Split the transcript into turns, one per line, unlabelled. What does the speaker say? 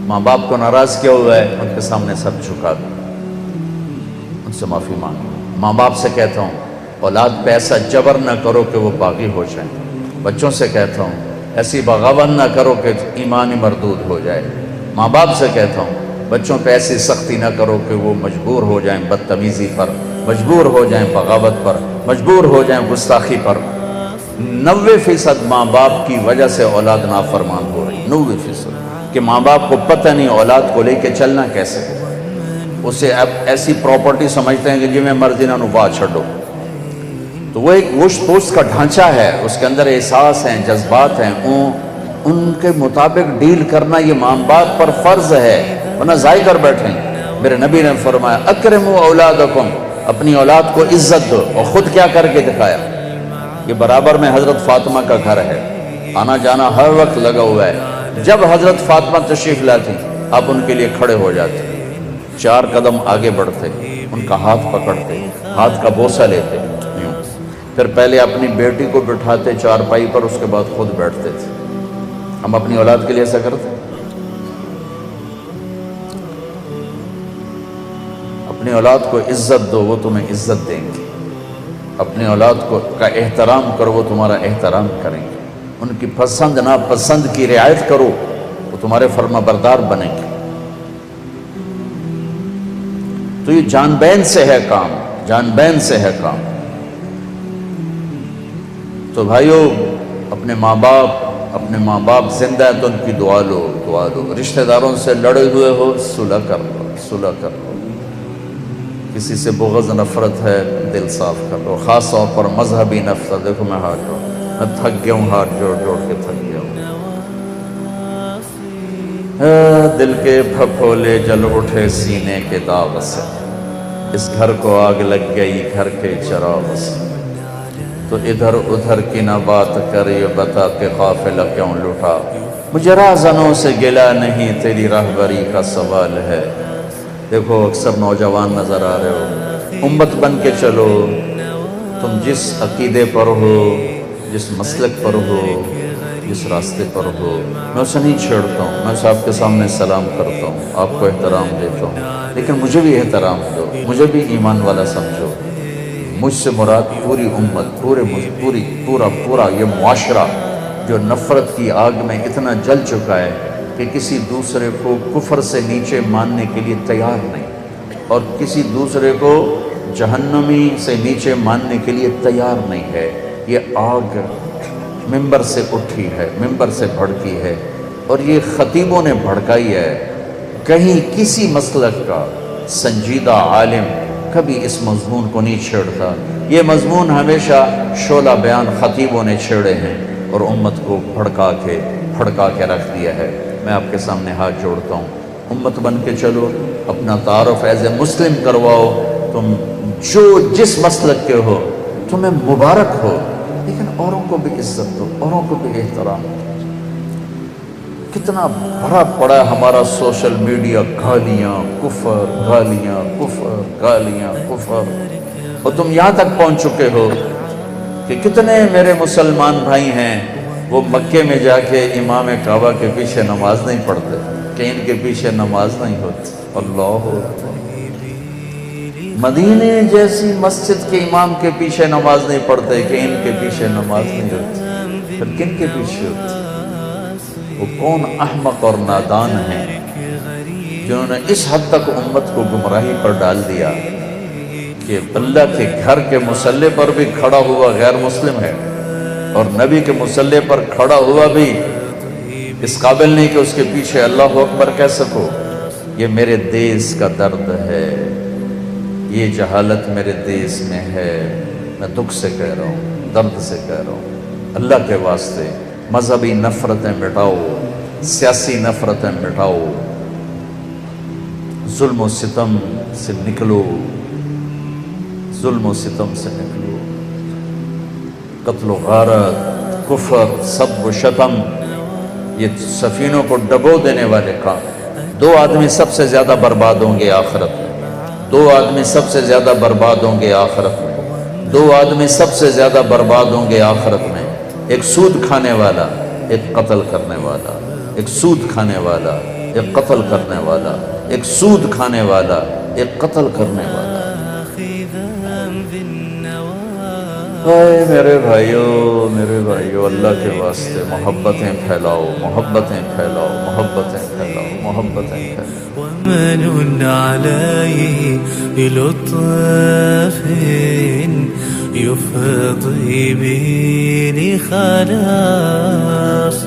ماں باپ کو ناراض کیا ہوا ہے، ان کے سامنے سب جھکا دو، ان سے معافی مانگو۔ ماں باپ سے کہتا ہوں اولاد پہ ایسا جبر نہ کرو کہ وہ باغی ہو جائیں۔ بچوں سے کہتا ہوں ایسی بغاوت نہ کرو کہ ایمان مردود ہو جائے۔ ماں باپ سے کہتا ہوں بچوں پہ ایسی سختی نہ کرو کہ وہ مجبور ہو جائیں بدتمیزی پر، مجبور ہو جائیں بغاوت پر، مجبور ہو جائیں گستاخی پر۔ 90% ماں باپ کی وجہ سے اولاد نافرمان ہو رہی، 90%، کہ ماں باپ کو پتہ نہیں اولاد کو لے کے چلنا کیسے، اسے اب ایسی پراپرٹی سمجھتے ہیں کہ جی میں مرضی نہ نبا چھڑو۔ تو وہ ایک گوشت پوست کا ڈھانچہ ہے، اس کے اندر احساس ہیں، جذبات ہیں، ان کے مطابق ڈیل کرنا یہ ماں باپ پر فرض ہے، ورنہ ضائع کر بیٹھیں۔ میرے نبی نے فرمایا اکرموا اولادکم، اپنی اولاد کو عزت دو، اور خود کیا کر کے دکھایا؟ یہ برابر میں حضرت فاطمہ کا گھر ہے، آنا جانا ہر وقت لگا ہوا ہے۔ جب حضرت فاطمہ تشریف لاتی آپ ان کے لیے کھڑے ہو جاتے، 4 قدم آگے بڑھتے، ان کا ہاتھ پکڑتے، ہاتھ کا بوسہ لیتے، یوں پھر پہلے اپنی بیٹی کو بٹھاتے چارپائی پر، اس کے بعد خود بیٹھتے تھے۔ ہم اپنی اولاد کے لیے ایسا کرتے؟ اپنی اولاد کو عزت دو، وہ تمہیں عزت دیں گے۔ اپنی اولاد کا احترام کرو، وہ تمہارا احترام کریں گے۔ ان کی پسند ناپسند کی رعایت کرو، وہ تمہارے فرما بردار بنیں گے۔ تو یہ جان بین سے ہے کام، جان بین سے ہے کام۔ تو بھائیو اپنے ماں باپ زندہ ہے تو ان کی دعا لو، دعا لو۔ رشتہ داروں سے لڑے ہوئے ہو صلح کر لو، صلح کر لو۔ کسی سے بغض نفرت ہے دل صاف کر لو، خاص طور پر مذہبی نفرت۔ دیکھو میں ہاتھ جوڑ، میں تھک گیا ہوں، ہاتھ جوڑ جوڑ کے تھک گیا ہوں۔ دل کے پھپھولے جل اٹھے سینے کے داغ سے، اس گھر کو آگ لگ گئی گھر کے چراغ سے۔ تو ادھر ادھر کی نہ بات کر، یہ بتا کہ قافلہ کیوں لٹا۔ مجھے راہزنوں سے گلہ نہیں، تیری راہبری کا سوال ہے۔ دیکھو اکثر نوجوان نظر آ رہے ہو، امت بن کے چلو۔ تم جس عقیدے پر ہو، جس مسلک پر ہو، جس راستے پر ہو، میں اسے نہیں چھیڑتا ہوں، میں اسے آپ کے سامنے سلام کرتا ہوں، آپ کو احترام دیتا ہوں، لیکن مجھے بھی احترام دو، مجھے بھی ایمان والا سمجھو۔ مجھ سے مراد پوری امت، پورا یہ معاشرہ جو نفرت کی آگ میں اتنا جل چکا ہے کہ کسی دوسرے کو کفر سے نیچے ماننے کے لیے تیار نہیں، اور کسی دوسرے کو جہنمی سے نیچے ماننے کے لیے تیار نہیں ہے۔ یہ آگ ممبر سے اٹھی ہے، ممبر سے بھڑکی ہے، اور یہ خطیبوں نے بھڑکائی ہے۔ کہیں کسی مسلک کا سنجیدہ عالم کبھی اس مضمون کو نہیں چھیڑتا۔ یہ مضمون ہمیشہ شعلہ بیان خطیبوں نے چھیڑے ہیں اور امت کو بھڑکا کے رکھ دیا ہے۔ میں آپ کے سامنے ہاتھ جوڑتا ہوں، امت بن کے چلو، اپنا تعارف ایز اے مسلم کرواؤ۔ تم جس مسلک کے ہو تمہیں مبارک ہو، لیکن اوروں کو بھی عزت دو، اوروں کو بھی احترام دو۔ کتنا بھرا پڑا ہے ہمارا سوشل میڈیا، گالیاں کفر، گالیاں کفر، گالیاں کفر۔ اور تم یہاں تک پہنچ چکے ہو کہ کتنے میرے مسلمان بھائی ہیں وہ مکے میں جا کے امام کعبہ کے پیچھے نماز نہیں پڑھتے کہ ان کے پیچھے نماز نہیں ہوتی۔ اللہ اکبر۔ مدینے جیسی مسجد کے امام کے پیچھے نماز نہیں پڑھتے کہ ان کے پیچھے نماز نہیں ہوتی، پھر کن کے پیچھے ہوتی؟ وہ کون احمق اور نادان ہیں جنہوں نے اس حد تک امت کو گمراہی پر ڈال دیا کہ اللہ کے گھر کے مصلی پر بھی کھڑا ہوا غیر مسلم ہے، اور نبی کے مصلی پر کھڑا ہوا بھی اس قابل نہیں کہ اس کے پیچھے اللہ اکبر کہہ سکو۔ یہ میرے دیس کا درد ہے، یہ جہالت میرے دیس میں ہے۔ میں دکھ سے کہہ رہا ہوں، درد سے کہہ رہا ہوں، اللہ کے واسطے مذہبی نفرتیں مٹاؤ، سیاسی نفرتیں مٹاؤ، ظلم و ستم سے نکلو، ظلم و ستم سے نکلو۔ قتل و غارت، کفر، سب و شتم، یہ سفینوں کو ڈبو دینے والے کام۔ 2 آدمی سب سے زیادہ برباد ہوں گے آخرت میں، 2 آدمی سب سے زیادہ برباد ہوں گے آخرت میں، 2 آدمی سب سے زیادہ برباد ہوں گے آخرت میں۔ ایک سود کھانے والا، ایک قتل کرنے والا، ایک سود کھانے والا، ایک قتل کرنے والا، ایک سود کھانے والا، ایک قتل کرنے والا۔ میرے بھائیو اللہ کے واسطے محبتیں پھیلاؤ، محبتیں پھیلاؤ، محبتیں پھیلاؤ، محبتیں پھیلاؤ۔
ومن عليه بلطف يفضي به لخلاص